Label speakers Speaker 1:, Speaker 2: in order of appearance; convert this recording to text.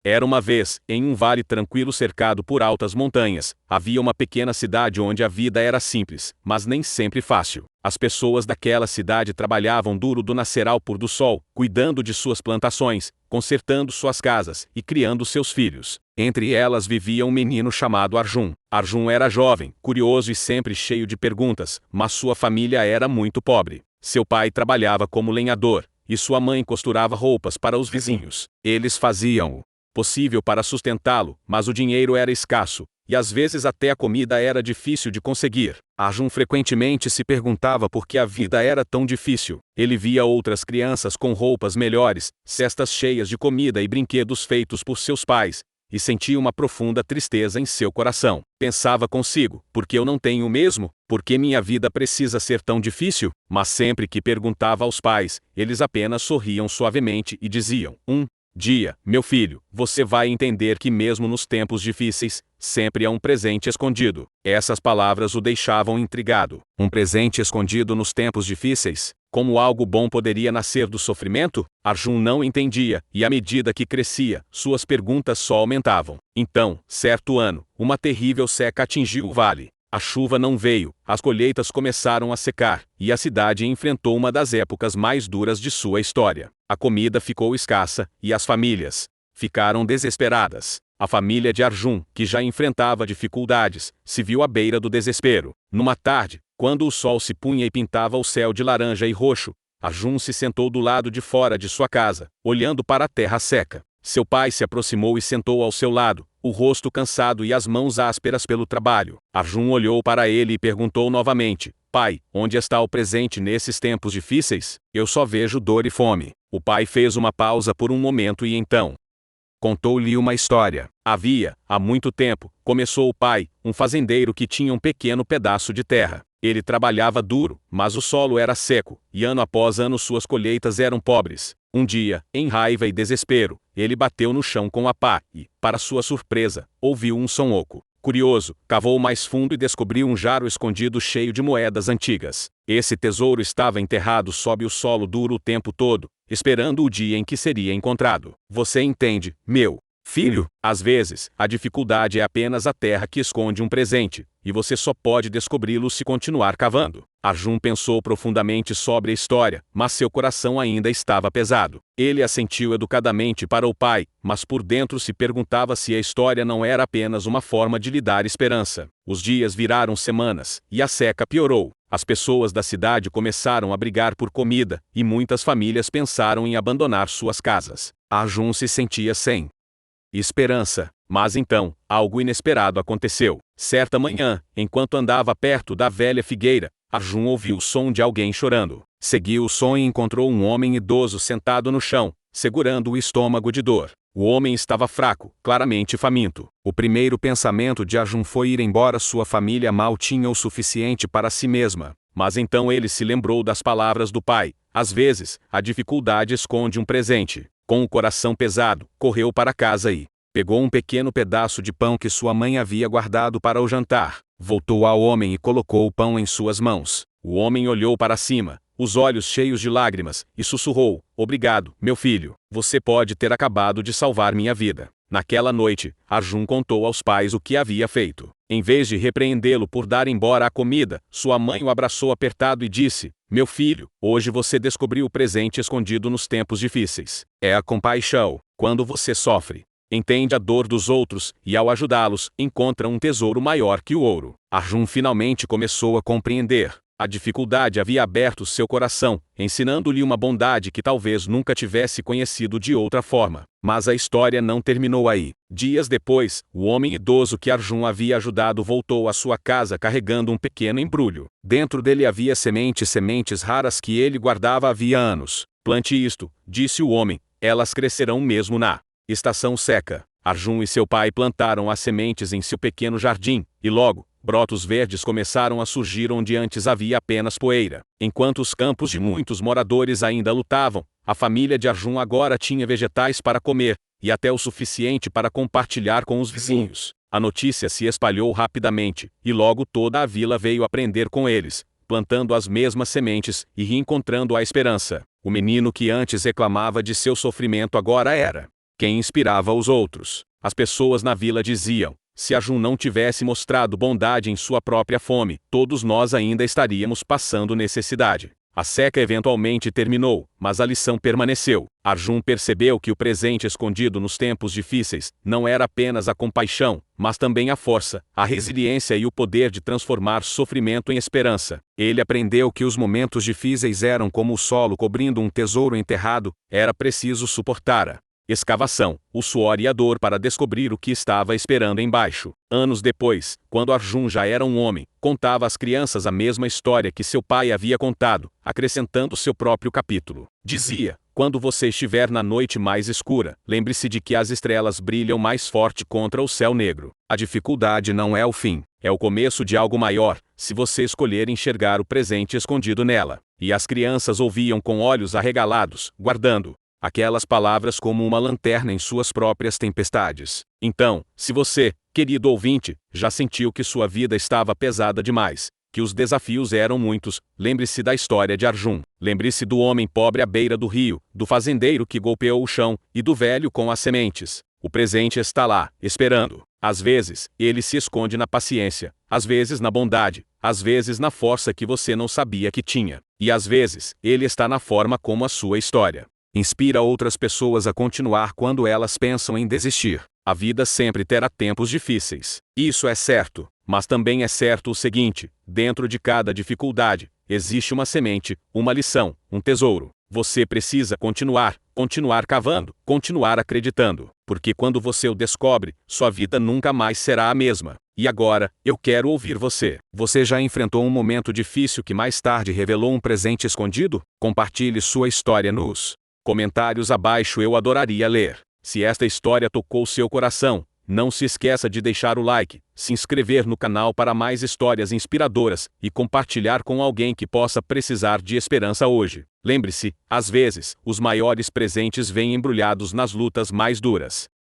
Speaker 1: Era uma vez, em um vale tranquilo cercado por altas montanhas, havia uma pequena cidade onde a vida era simples, mas nem sempre fácil. As pessoas daquela cidade trabalhavam duro do nascer ao pôr do sol, cuidando de suas plantações, consertando suas casas e criando seus filhos. Entre elas vivia um menino chamado Arjun. Arjun era jovem, curioso e sempre cheio de perguntas, mas sua família era muito pobre. Seu pai trabalhava como lenhador, e sua mãe costurava roupas para os vizinhos. Eles faziam o possível para sustentá-lo, mas o dinheiro era escasso, e às vezes até a comida era difícil de conseguir. Arjun frequentemente se perguntava por que a vida era tão difícil. Ele via outras crianças com roupas melhores, cestas cheias de comida e brinquedos feitos por seus pais, e sentia uma profunda tristeza em seu coração. Pensava consigo: por que eu não tenho o mesmo? Por que minha vida precisa ser tão difícil? Mas sempre que perguntava aos pais, eles apenas sorriam suavemente e diziam: dia, meu filho, você vai entender que mesmo nos tempos difíceis, sempre há um presente escondido. Essas palavras o deixavam intrigado. Um presente escondido nos tempos difíceis? Como algo bom poderia nascer do sofrimento? Arjun não entendia, e à medida que crescia, suas perguntas só aumentavam. Então, certo ano, uma terrível seca atingiu o vale. A chuva não veio, as colheitas começaram a secar, e a cidade enfrentou uma das épocas mais duras de sua história. A comida ficou escassa, e as famílias ficaram desesperadas. A família de Arjun, que já enfrentava dificuldades, se viu à beira do desespero. Numa tarde, quando o sol se punha e pintava o céu de laranja e roxo, Arjun se sentou do lado de fora de sua casa, olhando para a terra seca. Seu pai se aproximou e sentou ao seu lado, o rosto cansado e as mãos ásperas pelo trabalho. Arjun olhou para ele e perguntou novamente: pai, onde está o presente nesses tempos difíceis? Eu só vejo dor e fome. O pai fez uma pausa por um momento e então contou-lhe uma história. Há muito tempo, começou o pai, um fazendeiro que tinha um pequeno pedaço de terra. Ele trabalhava duro, mas o solo era seco, e ano após ano suas colheitas eram pobres. Um dia, em raiva e desespero, ele bateu no chão com a pá e, para sua surpresa, ouviu um som oco. Curioso, cavou mais fundo e descobriu um jarro escondido cheio de moedas antigas. Esse tesouro estava enterrado sob o solo duro o tempo todo, esperando o dia em que seria encontrado. Você entende, meu filho? Às vezes, a dificuldade é apenas a terra que esconde um presente, e você só pode descobri-lo se continuar cavando. Arjun pensou profundamente sobre a história, mas seu coração ainda estava pesado. Ele assentiu educadamente para o pai, mas por dentro se perguntava se a história não era apenas uma forma de lhe dar esperança. Os dias viraram semanas, e a seca piorou. As pessoas da cidade começaram a brigar por comida, e muitas famílias pensaram em abandonar suas casas. Arjun se sentia sem esperança. Mas então, algo inesperado aconteceu. Certa manhã, enquanto andava perto da velha figueira, Arjun ouviu o som de alguém chorando. Seguiu o som e encontrou um homem idoso sentado no chão, segurando o estômago de dor. O homem estava fraco, claramente faminto. O primeiro pensamento de Arjun foi ir embora. Sua família mal tinha o suficiente para si mesma. Mas então ele se lembrou das palavras do pai: às vezes, a dificuldade esconde um presente. Com o coração pesado, correu para casa e pegou um pequeno pedaço de pão que sua mãe havia guardado para o jantar. Voltou ao homem e colocou o pão em suas mãos. O homem olhou para cima, os olhos cheios de lágrimas, e sussurrou: obrigado, meu filho. Você pode ter acabado de salvar minha vida. Naquela noite, Arjun contou aos pais o que havia feito. Em vez de repreendê-lo por dar embora a comida, sua mãe o abraçou apertado e disse: meu filho, hoje você descobriu o presente escondido nos tempos difíceis. É a compaixão. Quando você sofre, entende a dor dos outros, e ao ajudá-los, encontra um tesouro maior que o ouro. Arjun finalmente começou a compreender. A dificuldade havia aberto seu coração, ensinando-lhe uma bondade que talvez nunca tivesse conhecido de outra forma. Mas a história não terminou aí. Dias depois, o homem idoso que Arjun havia ajudado voltou à sua casa carregando um pequeno embrulho. Dentro dele havia sementes raras que ele guardava havia anos. Plante isto, disse o homem, elas crescerão mesmo na estação seca. Arjun e seu pai plantaram as sementes em seu pequeno jardim, e logo, brotos verdes começaram a surgir onde antes havia apenas poeira. Enquanto os campos de muitos moradores ainda lutavam, a família de Arjun agora tinha vegetais para comer, e até o suficiente para compartilhar com os vizinhos. A notícia se espalhou rapidamente, e logo toda a vila veio aprender com eles, plantando as mesmas sementes e reencontrando a esperança. O menino que antes reclamava de seu sofrimento agora era quem inspirava os outros. As pessoas na vila diziam: se Arjun não tivesse mostrado bondade em sua própria fome, todos nós ainda estaríamos passando necessidade. A seca eventualmente terminou, mas a lição permaneceu. Arjun percebeu que o presente escondido nos tempos difíceis não era apenas a compaixão, mas também a força, a resiliência e o poder de transformar sofrimento em esperança. Ele aprendeu que os momentos difíceis eram como o solo cobrindo um tesouro enterrado, era preciso suportar a escavação, o suor e a dor para descobrir o que estava esperando embaixo. Anos depois, quando Arjun já era um homem, contava às crianças a mesma história que seu pai havia contado, acrescentando seu próprio capítulo. Dizia: quando você estiver na noite mais escura, lembre-se de que as estrelas brilham mais forte contra o céu negro. A dificuldade não é o fim, é o começo de algo maior, se você escolher enxergar o presente escondido nela. E as crianças ouviam com olhos arregalados, guardando aquelas palavras como uma lanterna em suas próprias tempestades. Então, se você, querido ouvinte, já sentiu que sua vida estava pesada demais, que os desafios eram muitos, lembre-se da história de Arjun. Lembre-se do homem pobre à beira do rio, do fazendeiro que golpeou o chão, e do velho com as sementes. O presente está lá, esperando. Às vezes, ele se esconde na paciência, às vezes na bondade, às vezes na força que você não sabia que tinha. E às vezes, ele está na forma como a sua história inspira outras pessoas a continuar quando elas pensam em desistir. A vida sempre terá tempos difíceis. Isso é certo, mas também é certo o seguinte: dentro de cada dificuldade, existe uma semente, uma lição, um tesouro. Você precisa continuar cavando, continuar acreditando, porque quando você o descobre, sua vida nunca mais será a mesma. E agora, eu quero ouvir você. Você já enfrentou um momento difícil que mais tarde revelou um presente escondido? Compartilhe sua história nos comentários abaixo, eu adoraria ler. Se esta história tocou seu coração, não se esqueça de deixar o like, se inscrever no canal para mais histórias inspiradoras e compartilhar com alguém que possa precisar de esperança hoje. Lembre-se, às vezes, os maiores presentes vêm embrulhados nas lutas mais duras.